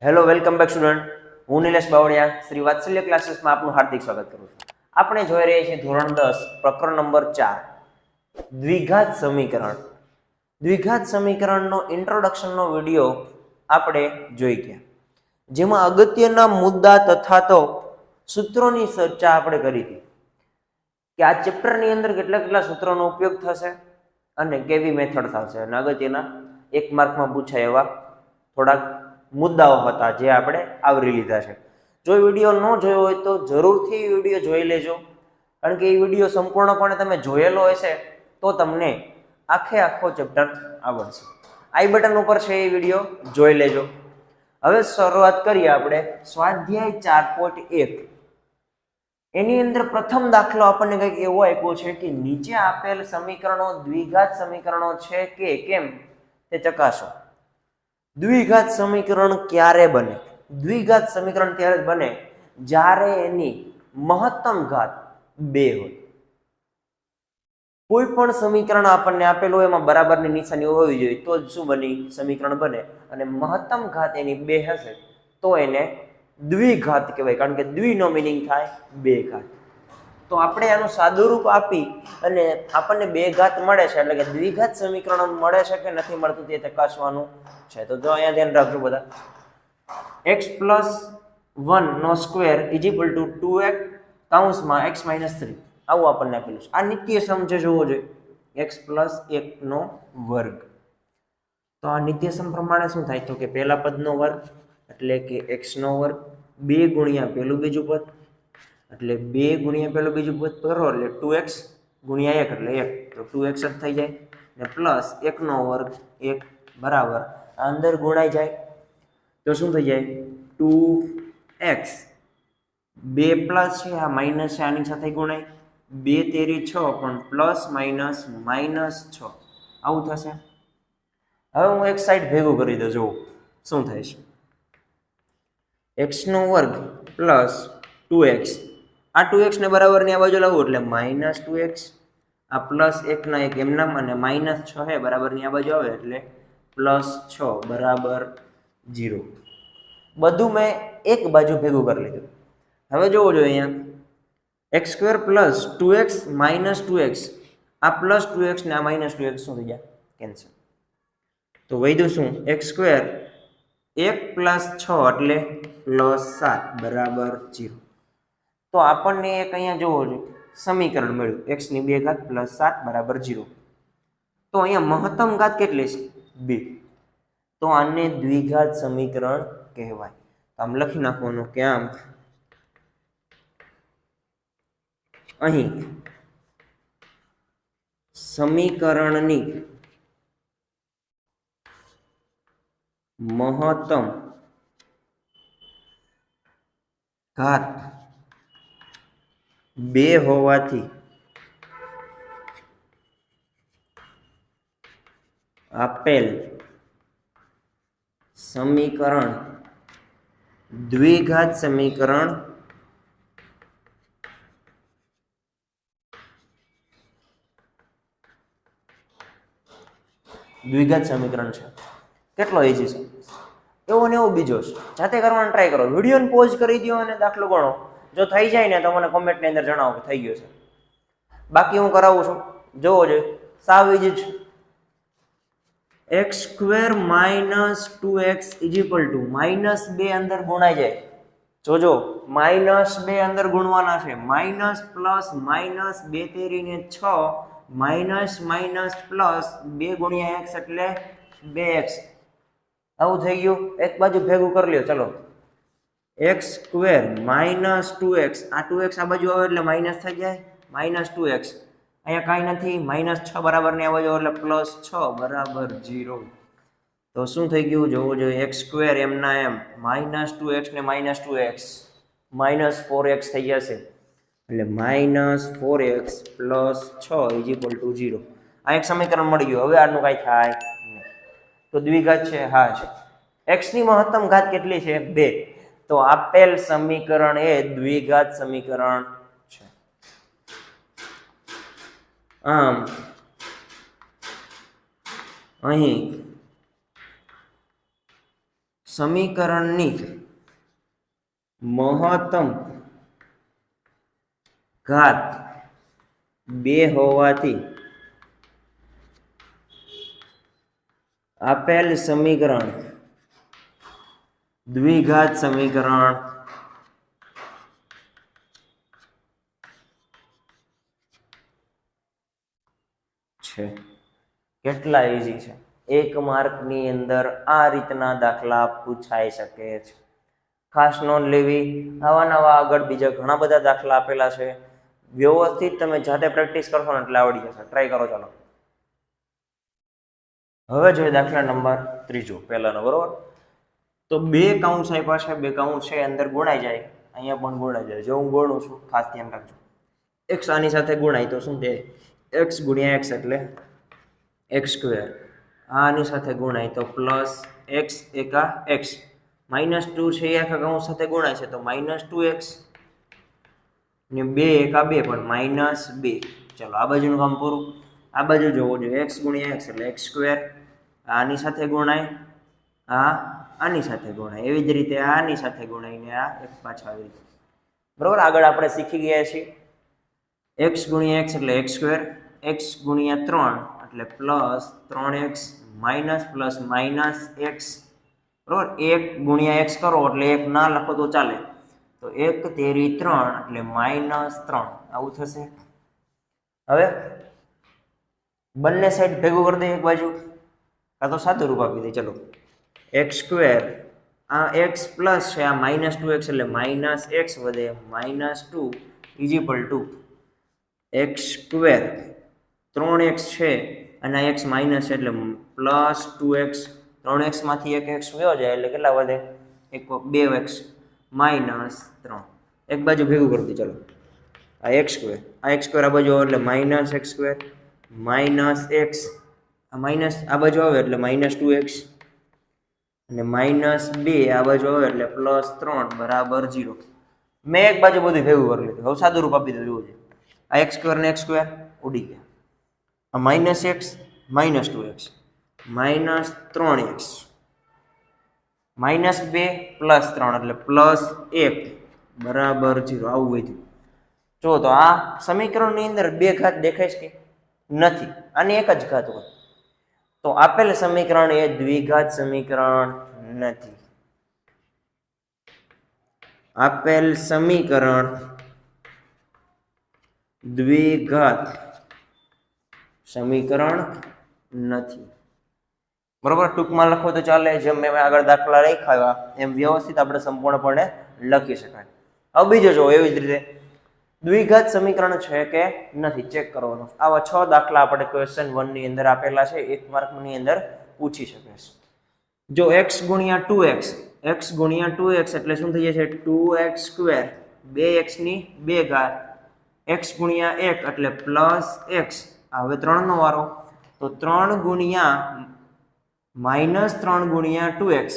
Hello welcome back student. હું નિલેશ બાવળિયા શ્રી વાત્સલ્ય ક્લાસીસમાં આપનું હાર્દિક સ્વાગત કરું છું. આપણે જોઈ રહ્યા છીએ ધોરણ 10 પ્રકરણ નંબર 4 દ્વિઘાત સમીકરણ. દ્વિઘાત સમીકરણનો ઇન્ટ્રોડક્શનનો વિડીયો આપણે જોઈ ગયા, જેમાં અગત્યના મુદ્દા તથા તો સૂત્રોની ચર્ચા આપણે કરી હતી કે આ ચેપ્ટરની અંદર કેટલા કેટલા સૂત્રોનો ઉપયોગ થશે અને કેવી મેથડ થશે, અને અગત્યના 1 માર્કમાં પૂછાય એવા થોડાક મુદ્દાઓ હતા જે આપણે આવરી લીધા છે. જો વિડીયો ન જોયો હોય તો જરૂરથી વિડીયો જોઈ લેજો, કારણ કે એ વિડીયો સંપૂર્ણપણે તમે જોયેલો હશે તો તમને આખો ચેપ્ટર આવડશે. આઈ બટન ઉપર છે એ વિડીયો જોઈ લેજો. હવે શરૂઆત કરીએ આપણે સ્વાધ્યાય 4.1. એની અંદર પ્રથમ દાખલો આપણને કંઈક એવો આપ્યો છે કે નીચે આપેલ સમીકરણો દ્વિઘાત સમીકરણો છે કે કેમ તે ચકાસો. દ્વિઘાત સમીકરણ ક્યારે બને? દ્વિઘાત સમીકરણ ત્યારે જ બને જ્યારે એની મહત્તમ ઘાત 2 હોય. કોઈ પણ સમીકરણ આપણને આપેલું હોય એમાં બરાબરની નિશાની હોવી જોઈએ તો જ શું બની સમીકરણ બને, અને મહત્તમ ઘાત એની 2 હશે તો એને દ્વિઘાત કહેવાય, કારણ કે દ્વિનો મિનિંગ થાય 2 ઘાત. તો આપણે આનું સાદુરૂપ આપી અને આપણને 2 ઘાત મળે છે, એટલે કે દ્વિઘાત સમીકરણ મળે છે કે નથી મળતું તે ચકાસવાનું છે. તો જો અહીંયા ધ્યાન રાખજો બધા, x + 1 નો સ્ક્વેર = 2x કૌંસમાં x - 3 આવું આપણને આપેલું છે. આ નિત્ય સમ છે, જોવો જોઈએ x + 1 નો વર્ગ. તો આ નિત્ય સમ પ્રમાણે શું થાય તો કે પહેલા પદનો વર્ગ એટલે કે x નો વર્ગ 2 ગુણ્યા પહેલું બીજું પદ એટલે 2 ગુણ્યા પહેલું બીજું પદ કરો એટલે 2x ગુણ્યા 1 એટલે 1, તો 2x જ થઈ જાય, ને પ્લસ 1 નો વર્ગ 1 બરાબર અંદર ગુણાઈ જાય તો શું થઈ જાય 2x. 2 પ્લસ છે આ માઇનસ છે, આની સાથે ગુણાય 2 તેરી 6 પણ પ્લસ માઇનસ -6 આવું થશે. હવે હું એક સાઈડ ભેગું કરી દઉં, જો શું થાય છે. x નો વર્ગ પ્લસ 2x, આ 2x ને બરાબરની આ બાજુ લાવવું એટલે -2x, આ પ્લસ 1 ના 1 એમનામ, અને -6 હે બરાબરની આ બાજુ આવે એટલે +6 બરાબર 0. બધું મેં એક બાજુ ભેગું કરી લીધું. હવે જોવો જોઈએ અહીંયા x² + 2x - 2x, આ +2x ને આ -2x શું થઈ ગયા કેન્સલ. તો વધ્યું શું x² 1 + 6 એટલે +7 બરાબર 0. તો આપણને એક અહીંયા જોવો જોઈએ સમીકરણ મળ્યું x ની 2 ઘાત + 7 બરાબર 0. તો અહીંયા મહત્તમ ઘાત કેટલી છે 2, તો આને દ્વિઘાત સમીકરણ કહેવાય. આમ લખી નાખવાનું કે આમ અહીં સમીકરણની મહત્તમ ઘાત 2 હોવાથી આપેલ સમીકરણ દ્વિઘાત સમીકરણ છે. કેટલો ઈઝી છે, એવો ને એવો બીજો છે. જાતે કરવાનો ટ્રાય કરો, વિડીયોને પોઝ કરી દો અને દાખલો ગણો. જો થઈ જાય ને તો મને કોમેન્ટની અંદર જણાવો કે થઈ ગયો છે. બાકી હું કરાવું છું, જોવો જોઈએ સાવ ઈઝી છે. x² - 2x = -2 અંદર ગુણાઈ જાય. જોજો -2 અંદર ગુણવાના છે, minus plus minus 2 તેરીને 6 minus minus plus 2 ગુણ્યા x એટલે 2x. આવું થઈ ગયું. એક બાજુ ભેગું કરી લ્યો, ચલો x² - 2x, આ 2x આ બાજુ આવે એટલે માઇનસ થઈ જાય -2x. અહીંયા કાંઈ નથી, -6 બરાબરની આ બાજુ એટલે +6 બરાબર 0. તો શું થઈ ગયું જોવું જોઈએ, x² એમના એમ -2x ને -2x -4x થઈ જશે એટલે -4x + 6 = 0. આ એક સમીકરણ મળી ગયું. હવે આનું કાંઈ થાય નહીં. તો દ્વિઘાત છે, હા છે. x ની મહત્તમ ઘાત કેટલી છે 2, તો આપેલ સમીકરણ એ દ્વિઘાત સમીકરણ છે. આમ અહીં સમીકરણની મહત્તમ ઘાત 2 હોવાથી આપેલ સમીકરણ દ્વિઘાત સમીકરણ છે. કેટલા ઈઝી છે. 1 માર્કની અંદર આ રીતના દાખલા પૂછાઈ શકે છે. ખાસ નોંધ લેવી, આવા નવા આગળ બીજા ઘણા બધા દાખલા આપેલા છે. વ્યવસ્થિત તમે જાતે પ્રેક્ટિસ કરશો ને એટલે આવડી જશે. ટ્રાય કરો. ચાલો હવે જોઈએ દાખલા નંબર 3 પહેલાનો, બરોબર. તો 2 કૌંસ આપ્યા છે, 2 કૌંસ છે, અંદર ગુણાઈ જાય, અહીંયા પણ ગુણાઈ જાય. જો હું ગુણું છું, ખાસ ધ્યાન રાખજો. x આની સાથે ગુણાય તો શું થાય? x ગુણ્યા x એટલે x². આની સાથે ગુણાય તો પ્લસ x એકા x. -2 છે એ આખા કૌંસ સાથે ગુણાય છે તો -2x ને 2 એકા 2 પણ -2. ચલો આ બાજુનું કામ પૂરું. આ બાજુ જોવો જોઈએ, x ગુણ્યા x એટલે x². આની સાથે ગુણાય, આની સાથે ગુણાય, એવી જ રીતે આની સાથે ગુણાઈને આ એક પાછા આવી રીતે, બરોબર. આગળ આપણે શીખી ગયા છીએ x ગુણ્યા x એટલે x², x ગુણ્યા 3 એટલે plus 3x minus plus minus x, બરોબર. 1 ગુણ્યા x કરો એટલે 1 ના લખો તો ચાલે, તો 1 તેરી 3 એટલે -3 આવું થશે. હવે બંને સાઈડ ભેગું કરી દઈએ એક બાજુ, કાં તો સાદું રૂપ આપી દઈએ. ચલો x², આ x પ્લસ છે, આ -2x એટલે -x વધે, -2 is equal to x², 3x છે અને આ x માઇનસ છે એટલે પ્લસ 2x. 3x માંથી એક x વયો જાય એટલે કેટલા વધે? 2x -3. એક બાજુ ભેગું કરી દઈએ. ચલો આ x², આ x² આ બાજુ આવે એટલે -x², -x, આ માઇનસ આ બાજુ આવે એટલે -2x અને -2 આ બાજુ આવે એટલે +3 બરાબર 0. મેં એક બાજુ બધું ભેગું કરી લીધું. હવે સાદું રૂપ આપી દીધું. જોવું આ x² ને x² ઉડી ગયા. આ -x, -2x, -3x, -2 +3 એટલે +1 બરાબર 0 આવું વધ્યું. જો તો આ સમીકરણની અંદર 2 ઘાત દેખાય છે કે નથી? આની એક જ ઘાત હોય તો આપેલ સમીકરણ એ દ્વિઘાત સમીકરણ નથી. આપેલ સમીકરણ દ્વિઘાત સમીકરણ નથી, બરોબર. ટૂંકમાં લખો તો ચાલે, જેમ મેં આગળ દાખલા લખાવ્યા એમ વ્યવસ્થિત આપણે સંપૂર્ણપણે લખી શકાય. હવે બીજો જો, એવી જ રીતે દ્વિઘાત સમીકરણ છે કે નથી ચેક કરવાનું. આવા 6 દાખલા આપણે ક્વેશ્ચન 1 ની અંદર આપેલા છે, 1 માર્કની અંદર પૂછી શકે છે. જો x ગુણ્યા 2x, x ગુણ્યા 2x એટલે શું થઈ જશે? 2x², 2x ની 2 ઘાત, x ગુણ્યા 1 એટલે +x. હવે 3 નો વારો, તો 3 ગુણ્યા -3 ગુણ્યા 2x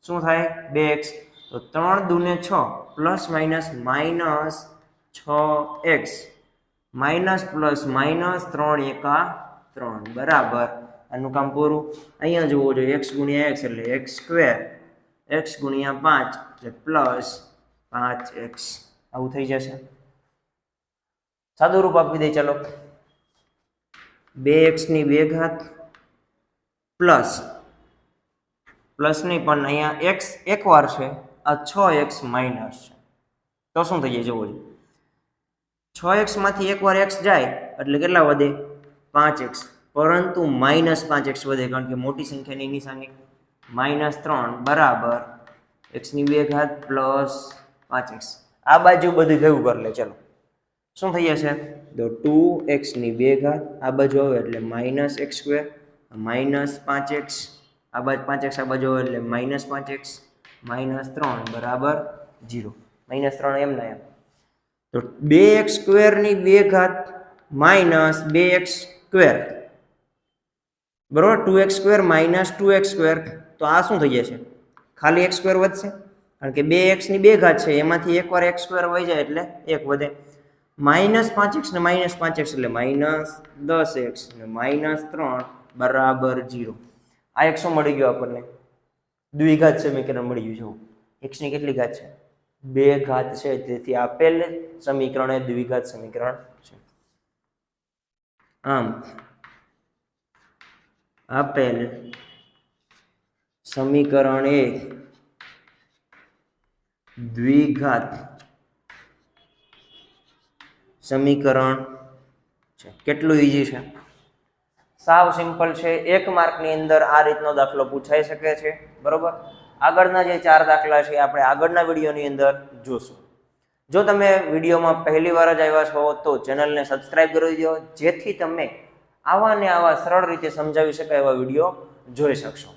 શું થાય? 2x. તો 3 દુને 6 plus minus -6x minus plus minus 3 એકા 3 બરાબર. આનું કામ પૂરું. અહીંયા જોવો જોઈએ, x ગુણ્યા x એટલે x², x ગુણ્યા 5 એટલે પ્લસ 5x આવું થઈ જશે. સાદું રૂપ આપી દે. ચલો 2x ની 2 ઘાત પ્લસ નહીં પણ અહીંયા x એકવાર છે, આ 6x માઇનસ છે તો શું થઈ જાય? જોવો જોઈએ, 6x માંથી એકવાર x જાય એટલે કેટલા વધે? 5x, પરંતુ -5x વધે કારણ કે મોટી સંખ્યાની નિશાની. -3 બરાબર x ની 2 ઘાત પ્લસ 5x. આ બાજુ બધું ભેગું કરી લે. ચલો શું થઈ જશે? તો 2x ની 2 ઘાત આ બાજુ આવે એટલે -x², -5x, આ બાજુ 5x આ બાજુ આવે એટલે -5x, -3 બરાબર 0. -3 એમ ના એમ. તો 2x² ની 2 ઘાત -2x², બરોબર. 2x² -2x², તો આ શું થઈ જશે? ખાલી x² વધશે કારણ કે 2x ની 2 ઘાત છે, એમાંથી એકવાર x² વહી જાય એટલે 1 વધે. -5x ને -5x એટલે -10x ને -3 બરાબર 0. આ એક શું મળી ગયો આપણને? દ્વિઘાત સમીકરણ મળી ગયું છે. x ની કેટલી ઘાત છે? 2 ઘાત છે, તેથી આપેલ સમીકરણ એ દ્વિઘાત સમીકરણ છે. આમ આપેલ સમીકરણ એ દ્વિઘાત સમીકરણ છે. કેટલું ઈઝી છે, સાવ સિમ્પલ છે. 1 માર્કની અંદર આ રીતનો દાખલો પૂછાઈ શકે છે. બરોબર. આગળના જે 4 દાખલા છે આપણે આગળના વિડીયોની અંદર જોશું. જો તમે વિડીયોમાં પહેલી વાર જ આવ્યા છો તો ચેનલને સબસ્ક્રાઇબ કરી દો, જેથી તમે આવા ને આવા સરળ રીતે સમજાવી શકાય એવા વિડીયો જોઈ શકશો.